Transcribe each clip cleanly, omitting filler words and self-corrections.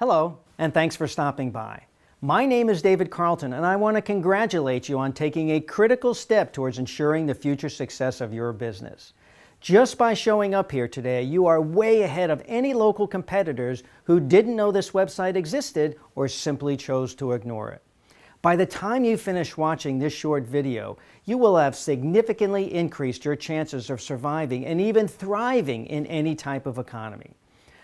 Hello, and thanks for stopping by. My name is David Carleton, and I want to congratulate you on taking a critical step towards ensuring the future success of your business. Just by showing up here today, you are way ahead of any local competitors who didn't know this website existed or simply chose to ignore it. By the time you finish watching this short video, you will have significantly increased your chances of surviving and even thriving in any type of economy.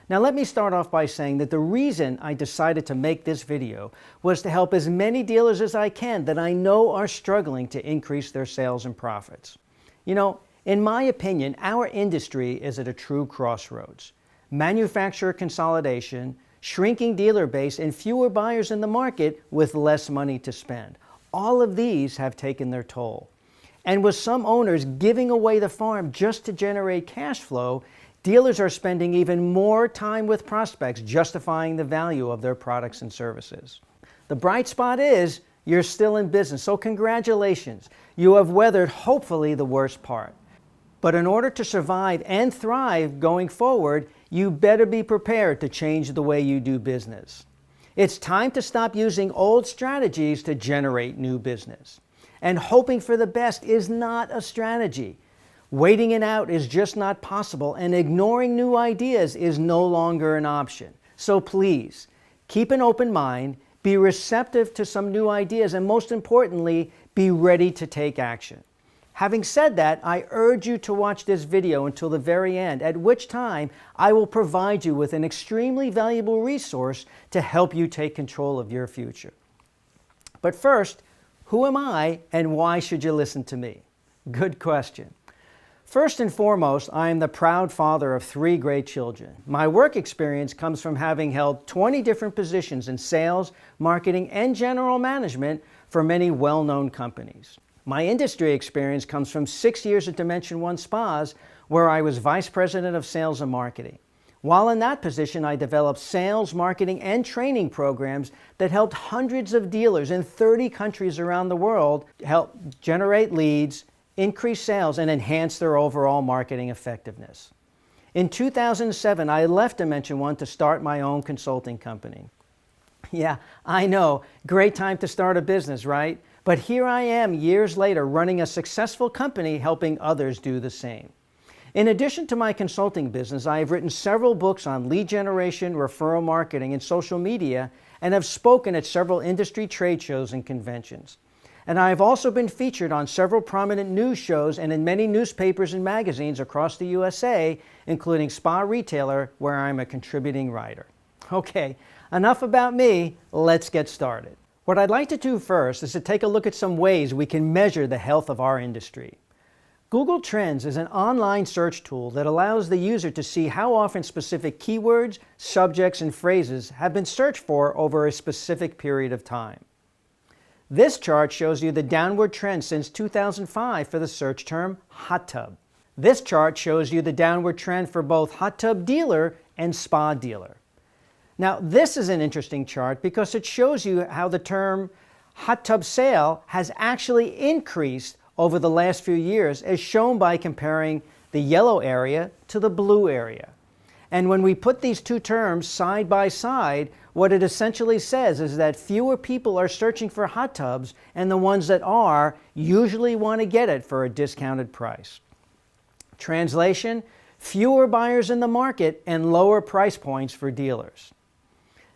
Now let me start off by saying that the reason I decided to make this video was to help as many dealers as I can that I know are struggling to increase their sales and profits. You know, in my opinion, our industry is at a true crossroads. Manufacturer consolidation, shrinking dealer base, and fewer buyers in the market with less money to spend. All of these have taken their toll. And with some owners giving away the farm just to generate cash flow, dealers are spending even more time with prospects justifying the value of their products and services. The bright spot is you're still in business, so congratulations. You have weathered hopefully the worst part. But in order to survive and thrive going forward, you better be prepared to change the way you do business. It's time to stop using old strategies to generate new business. And hoping for the best is not a strategy. Waiting it out is just not possible, and ignoring new ideas is no longer an option. So please, keep an open mind, be receptive to some new ideas, and most importantly, be ready to take action. Having said that, I urge you to watch this video until the very end, at which time I will provide you with an extremely valuable resource to help you take control of your future. But first, who am I and why should you listen to me? Good question. First and foremost, I am the proud father of 3 great children. My work experience comes from having held 20 different positions in sales, marketing, and general management for many well-known companies. My industry experience comes from 6 years at Dimension One Spas, where I was Vice President of Sales and Marketing. While in that position, I developed sales, marketing, and training programs that helped hundreds of dealers in 30 countries around the world help generate leads, increase sales, and enhance their overall marketing effectiveness. In 2007, I left Dimension One to start my own consulting company. Yeah, I know, great time to start a business, right? But here I am years later running a successful company helping others do the same. In addition to my consulting business, I have written several books on lead generation, referral marketing, and social media, and have spoken at several industry trade shows and conventions. And I have also been featured on several prominent news shows and in many newspapers and magazines across the USA, including Spa Retailer, where I'm a contributing writer. Okay, enough about me, let's get started. What I'd like to do first is to take a look at some ways we can measure the health of our industry. Google Trends is an online search tool that allows the user to see how often specific keywords, subjects, and phrases have been searched for over a specific period of time. This chart shows you the downward trend since 2005 for the search term hot tub. This chart shows you the downward trend for both hot tub dealer and spa dealer. Now, this is an interesting chart because it shows you how the term hot tub sale has actually increased over the last few years, as shown by comparing the yellow area to the blue area. And when we put these two terms side by side, what it essentially says is that fewer people are searching for hot tubs, and the ones that are usually want to get it for a discounted price. Translation: fewer buyers in the market and lower price points for dealers.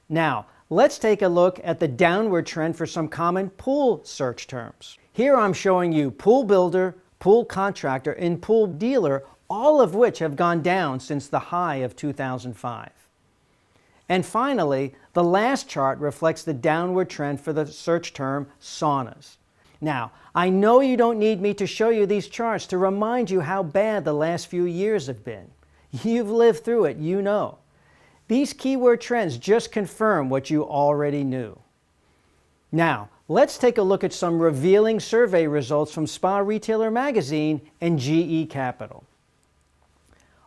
Now, let's take a look at the downward trend for some common pool search terms. Here I'm showing you pool builder, pool contractor, and pool dealer, all of which have gone down since the high of 2005. And finally, the last chart reflects the downward trend for the search term saunas. Now, I know you don't need me to show you these charts to remind you how bad the last few years have been. You've lived through it, you know. These keyword trends just confirm what you already knew. Now, let's take a look at some revealing survey results from Spa Retailer magazine and GE Capital.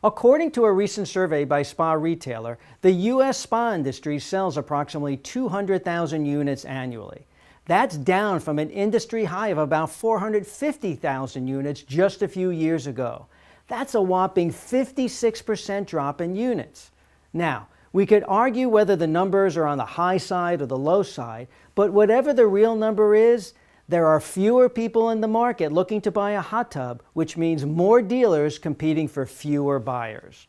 According to a recent survey by Spa Retailer, the U.S. spa industry sells approximately 200,000 units annually. That's down from an industry high of about 450,000 units just a few years ago. That's a whopping 56% drop in units. Now, We could argue whether the numbers are on the high side or the low side, but whatever the real number is, there are fewer people in the market looking to buy a hot tub, which means more dealers competing for fewer buyers.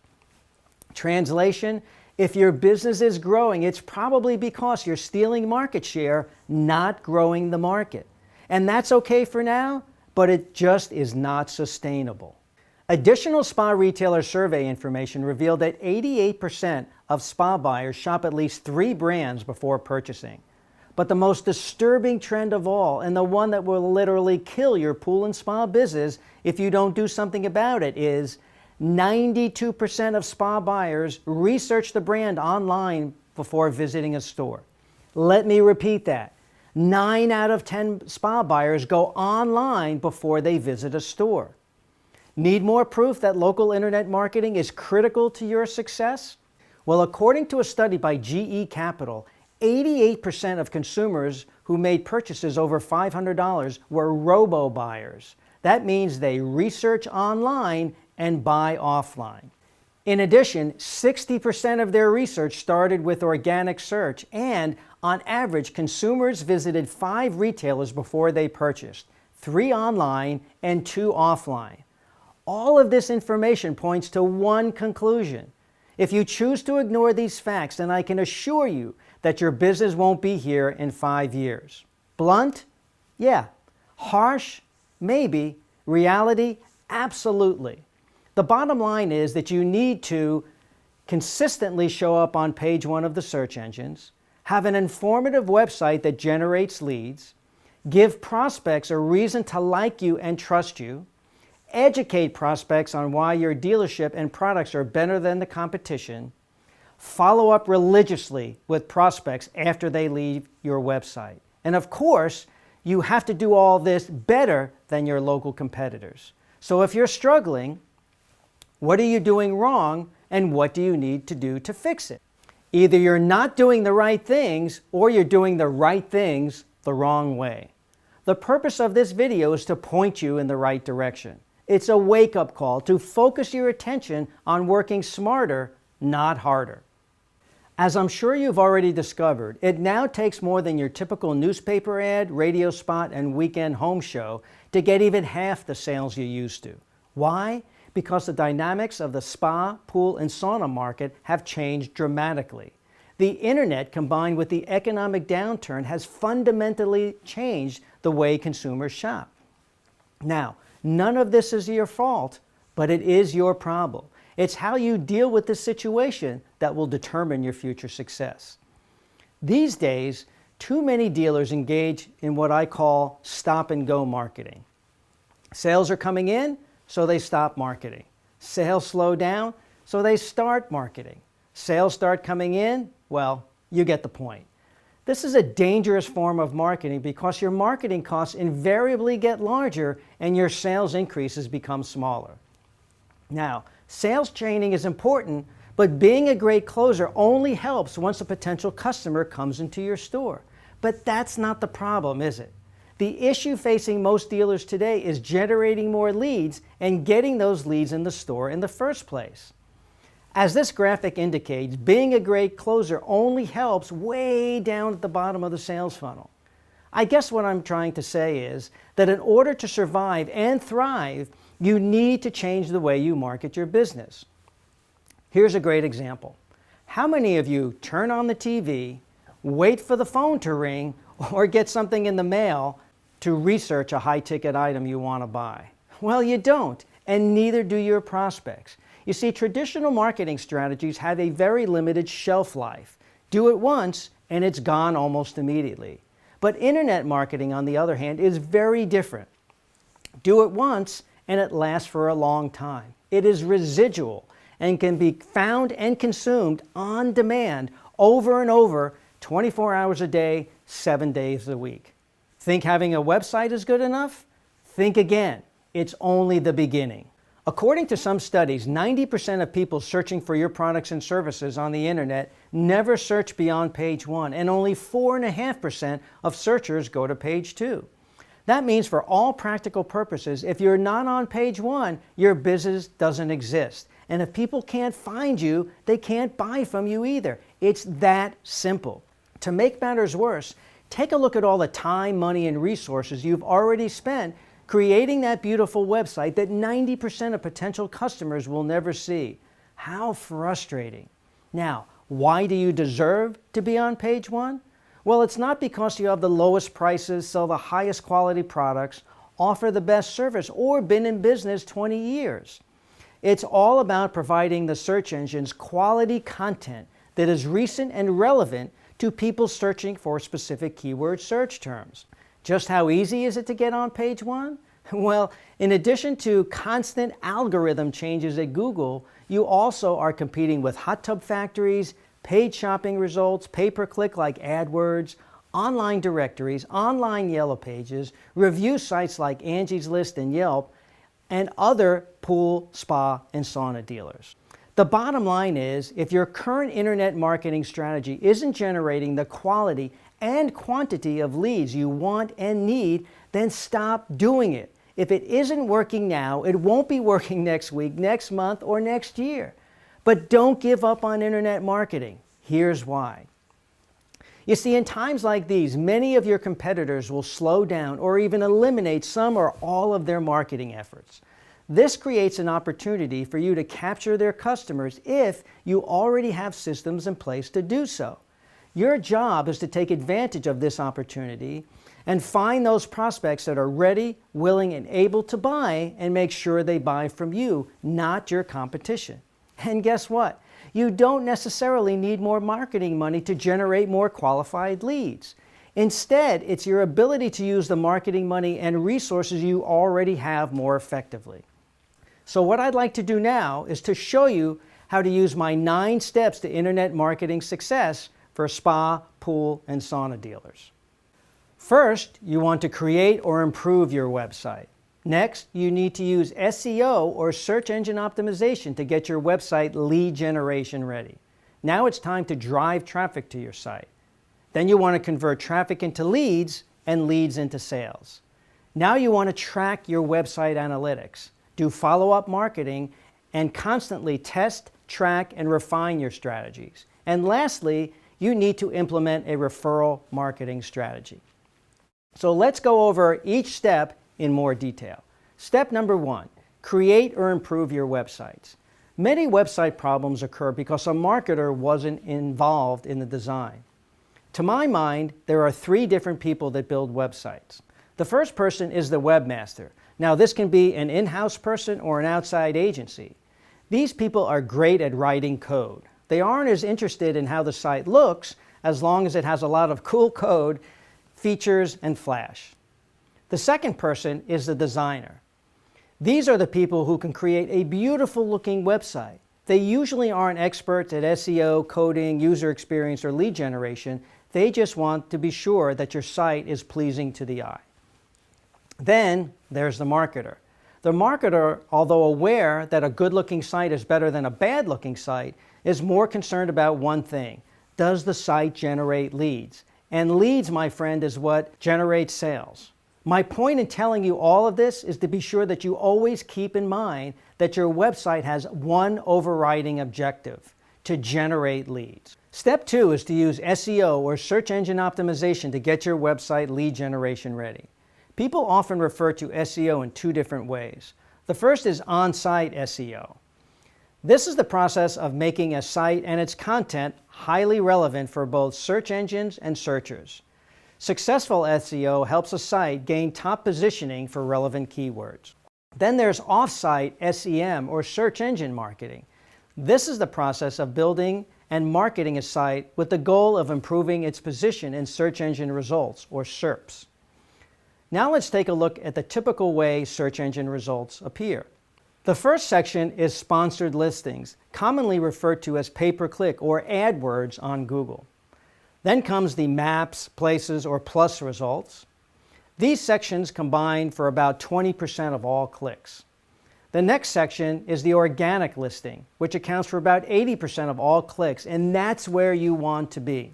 Translation: if your business is growing, it's probably because you're stealing market share, not growing the market. And that's okay for now, but it just is not sustainable. Additional spa retailer survey information revealed that 88% of spa buyers shop at least 3 brands before purchasing. But the most disturbing trend of all, and the one that will literally kill your pool and spa business if you don't do something about it, is 92% of spa buyers research the brand online before visiting a store. Let me repeat that. 9 out of 10 spa buyers go online before they visit a store. Need more proof that local internet marketing is critical to your success? Well, according to a study by GE Capital, 88% of consumers who made purchases over $500 were robo-buyers. That means they research online and buy offline. In addition, 60% of their research started with organic search, and on average, consumers visited 5 retailers before they purchased, 3 online and 2 offline. All of this information points to one conclusion. If you choose to ignore these facts, then I can assure you that your business won't be here in 5 years. Blunt? Yeah. Harsh? Maybe. Reality? Absolutely. The bottom line is that you need to consistently show up on page 1 of the search engines, have an informative website that generates leads, give prospects a reason to like you and trust you, educate prospects on why your dealership and products are better than the competition, follow up religiously with prospects after they leave your website. And of course, you have to do all this better than your local competitors. So if you're struggling, what are you doing wrong, and what do you need to do to fix it? Either you're not doing the right things, or you're doing the right things the wrong way. The purpose of this video is to point you in the right direction. It's a wake-up call to focus your attention on working smarter, not harder. As I'm sure you've already discovered, it now takes more than your typical newspaper ad, radio spot, and weekend home show to get even half the sales you used to. Why? Because the dynamics of the spa, pool, and sauna market have changed dramatically. The internet, combined with the economic downturn, has fundamentally changed the way consumers shop. Now, none of this is your fault, but it is your problem. It's how you deal with this situation that will determine your future success. These days, too many dealers engage in what I call stop-and-go marketing. Sales are coming in, so they stop marketing. Sales slow down, so they start marketing. Sales start coming in, well, you get the point. This is a dangerous form of marketing because your marketing costs invariably get larger and your sales increases become smaller. Now, sales training is important, but being a great closer only helps once a potential customer comes into your store. But that's not the problem, is it? The issue facing most dealers today is generating more leads and getting those leads in the store in the first place. As this graphic indicates, being a great closer only helps way down at the bottom of the sales funnel. I guess what I'm trying to say is that in order to survive and thrive, you need to change the way you market your business. Here's a great example. How many of you turn on the TV, wait for the phone to ring, or get something in the mail to research a high-ticket item you want to buy? Well, you don't, and neither do your prospects. You see, traditional marketing strategies have a very limited shelf life. Do it once, and it's gone almost immediately. But internet marketing, on the other hand, is very different. Do it once, and it lasts for a long time. It is residual and can be found and consumed on demand over and over, 24 hours a day, 7 days a week. Think having a website is good enough? Think again. It's only the beginning. According to some studies, 90% of people searching for your products and services on the internet never search beyond page 1, and only 4.5% of searchers go to page 2. That means for all practical purposes, if you're not on page 1, your business doesn't exist. And if people can't find you, they can't buy from you either. It's that simple. To make matters worse, take a look at all the time, money, and resources you've already spent creating that beautiful website that 90% of potential customers will never see. How frustrating. Now, why do you deserve to be on page one? Well, it's not because you have the lowest prices, sell the highest quality products, offer the best service, or been in business 20 years. It's all about providing the search engines quality content that is recent and relevant to people searching for specific keyword search terms. Just how easy is it to get on page one? Well, in addition to constant algorithm changes at Google, you also are competing with hot tub factories, paid shopping results, pay-per-click like AdWords, online directories, online Yellow Pages, review sites like Angie's List and Yelp, and other pool, spa, and sauna dealers. The bottom line is, if your current internet marketing strategy isn't generating the quality and quantity of leads you want and need, then stop doing it. If it isn't working now, it won't be working next week, next month, or next year. But don't give up on internet marketing. Here's why. You see, in times like these, many of your competitors will slow down or even eliminate some or all of their marketing efforts. This creates an opportunity for you to capture their customers if you already have systems in place to do so. Your job is to take advantage of this opportunity and find those prospects that are ready, willing, and able to buy, and make sure they buy from you, not your competition. And guess what? You don't necessarily need more marketing money to generate more qualified leads. Instead, it's your ability to use the marketing money and resources you already have more effectively. So what I'd like to do now is to show you how to use my 9 steps to internet marketing success for spa, pool, and sauna dealers. First, you want to create or improve your website. Next, you need to use SEO or search engine optimization to get your website lead generation ready. Now it's time to drive traffic to your site. Then you want to convert traffic into leads and leads into sales. Now you want to track your website analytics, do follow-up marketing, and constantly test, track, and refine your strategies. And lastly, you need to implement a referral marketing strategy. So let's go over each step in more detail. Step number 1, create or improve your websites. Many website problems occur because a marketer wasn't involved in the design. To my mind, there are 3 different people that build websites. The first person is the webmaster. Now, this can be an in-house person or an outside agency. These people are great at writing code. They aren't as interested in how the site looks as long as it has a lot of cool code, features, and flash. The second person is the designer. These are the people who can create a beautiful looking website. They usually aren't experts at SEO, coding, user experience, or lead generation. They just want to be sure that your site is pleasing to the eye. Then there's the marketer. The marketer, although aware that a good-looking site is better than a bad-looking site, is more concerned about one thing. Does the site generate leads? And leads, my friend, is what generates sales. My point in telling you all of this is to be sure that you always keep in mind that your website has one overriding objective: to generate leads. Step 2 is to use SEO or search engine optimization to get your website lead generation ready. People often refer to SEO in 2 different ways. The first is on-site SEO. This is the process of making a site and its content highly relevant for both search engines and searchers. Successful SEO helps a site gain top positioning for relevant keywords. Then there's off-site SEM or search engine marketing. This is the process of building and marketing a site with the goal of improving its position in search engine results, or SERPs. Now let's take a look at the typical way search engine results appear. The first section is sponsored listings, commonly referred to as pay-per-click or AdWords on Google. Then comes the maps, places, or plus results. These sections combine for about 20% of all clicks. The next section is the organic listing, which accounts for about 80% of all clicks, and that's where you want to be.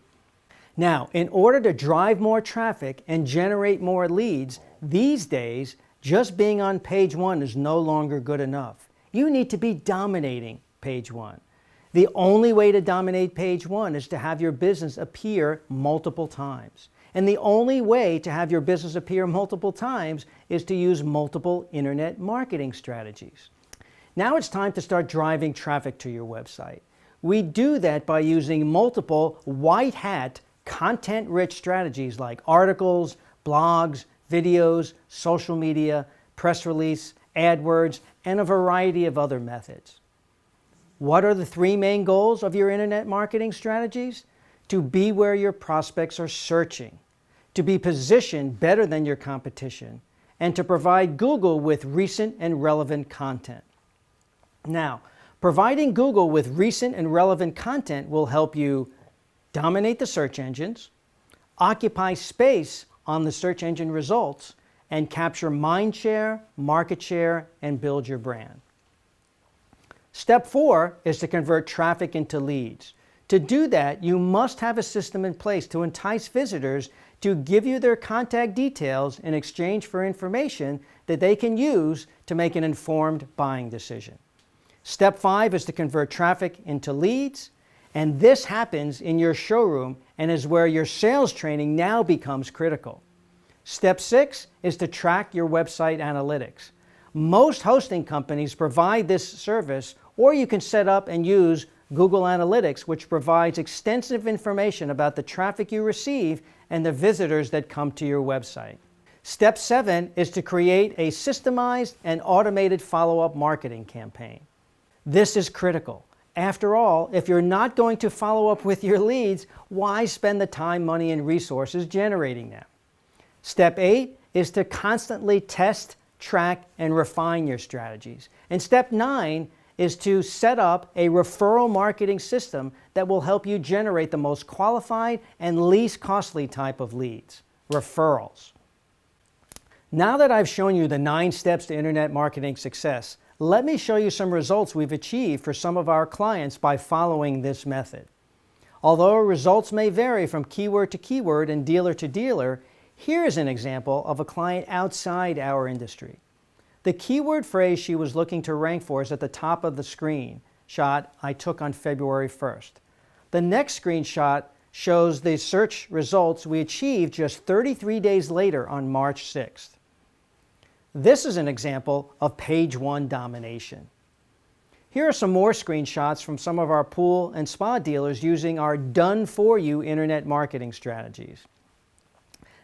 Now, in order to drive more traffic and generate more leads, these days, just being on page 1 is no longer good enough. You need to be dominating page one. The only way to dominate page one is to have your business appear multiple times. And the only way to have your business appear multiple times is to use multiple internet marketing strategies. Now it's time to start driving traffic to your website. We do that by using multiple white hat, content-rich strategies like articles, blogs, videos, social media, press release, AdWords, and a variety of other methods. What are the three main goals of your internet marketing strategies? To be where your prospects are searching, to be positioned better than your competition, and to provide Google with recent and relevant content. Now, providing Google with recent and relevant content will help you dominate the search engines, occupy space on the search engine results, and capture mind share, market share, and build your brand. Step 4 is to convert traffic into leads. To do that, you must have a system in place to entice visitors to give you their contact details in exchange for information that they can use to make an informed buying decision. Step 5 is to convert traffic into leads, and this happens in your showroom and is where your sales training now becomes critical. Step 6 is to track your website analytics. Most hosting companies provide this service, or you can set up and use Google Analytics, which provides extensive information about the traffic you receive and the visitors that come to your website. Step 7 is to create a systemized and automated follow-up marketing campaign. This is critical. After all, if you're not going to follow up with your leads, why spend the time, money, and resources generating them? Step 8 is to constantly test, track, and refine your strategies. And step 9 is to set up a referral marketing system that will help you generate the most qualified and least costly type of leads, referrals. Now that I've shown you the 9 steps to internet marketing success, let me show you some results we've achieved for some of our clients by following this method. Although results may vary from keyword to keyword and dealer to dealer, here's an example of a client outside our industry. The keyword phrase she was looking to rank for is at the top of the screen shot I took on February 1st. The next screenshot shows the search results we achieved just 33 days later on March 6th. This is an example of page 1 domination. Here are some more screenshots from some of our pool and spa dealers using our done-for-you internet marketing strategies.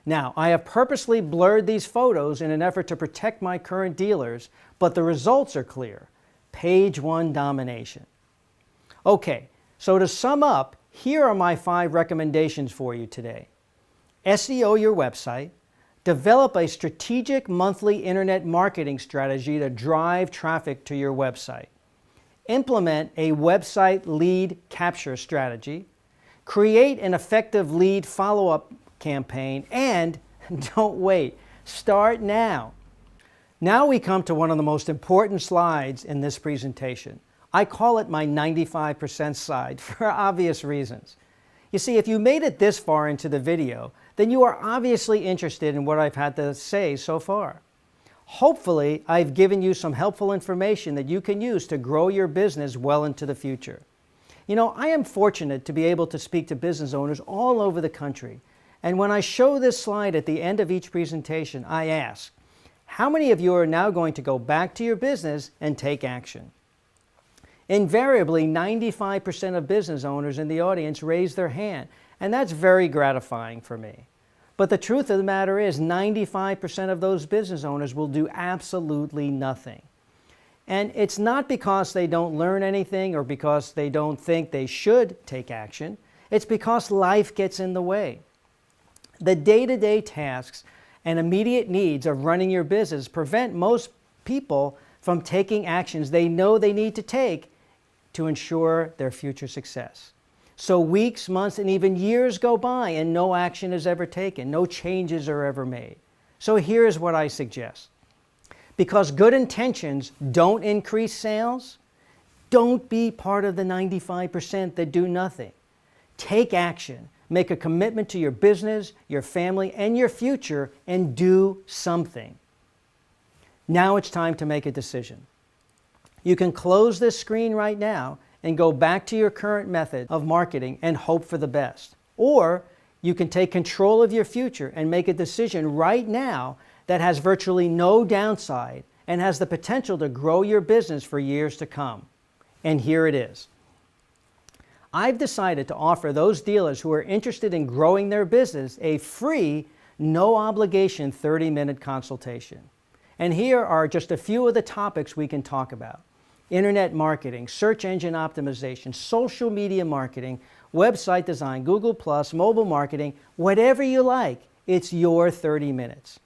Now, I have purposely blurred these photos in an effort to protect my current dealers, but the results are clear. Page 1 domination. Okay, so to sum up, here are my 5 recommendations for you today. SEO your website. Develop a strategic monthly internet marketing strategy to drive traffic to your website. Implement a website lead capture strategy. Create an effective lead follow-up campaign, and don't wait, start now. Now we come to one of the most important slides in this presentation. I call it my 95% slide for obvious reasons. You see, if you made it this far into the video, then you are obviously interested in what I've had to say so far. Hopefully, I've given you some helpful information that you can use to grow your business well into the future. You know, I am fortunate to be able to speak to business owners all over the country. And when I show this slide at the end of each presentation, I ask, how many of you are now going to go back to your business and take action? Invariably, 95% of business owners in the audience raise their hand, and that's very gratifying for me. But the truth of the matter is 95% of those business owners will do absolutely nothing. And it's not because they don't learn anything or because they don't think they should take action. It's because life gets in the way. The day-to-day tasks and immediate needs of running your business prevent most people from taking actions they know they need to take to ensure their future success. So weeks, months, and even years go by and no action is ever taken, no changes are ever made. So here's what I suggest. Because good intentions don't increase sales, don't be part of the 95% that do nothing. Take action. Make a commitment to your business, your family, and your future, and do something. Now it's time to make a decision. You can close this screen right now and go back to your current method of marketing and hope for the best. Or you can take control of your future and make a decision right now that has virtually no downside and has the potential to grow your business for years to come. And here it is. I've decided to offer those dealers who are interested in growing their business a free, no-obligation 30-minute consultation. And here are just a few of the topics we can talk about: internet marketing, search engine optimization, social media marketing, website design, Google+, mobile marketing, whatever you like. It's your 30 minutes.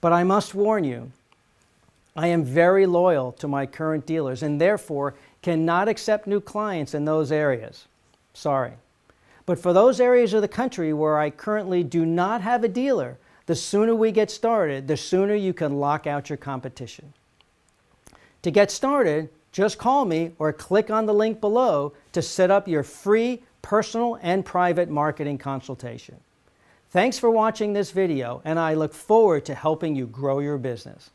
But I must warn you, I am very loyal to my current dealers and therefore cannot accept new clients in those areas. Sorry. But for those areas of the country where I currently do not have a dealer, the sooner we get started, the sooner you can lock out your competition. To get started, just call me or click on the link below to set up your free personal and private marketing consultation. Thanks for watching this video, and I look forward to helping you grow your business.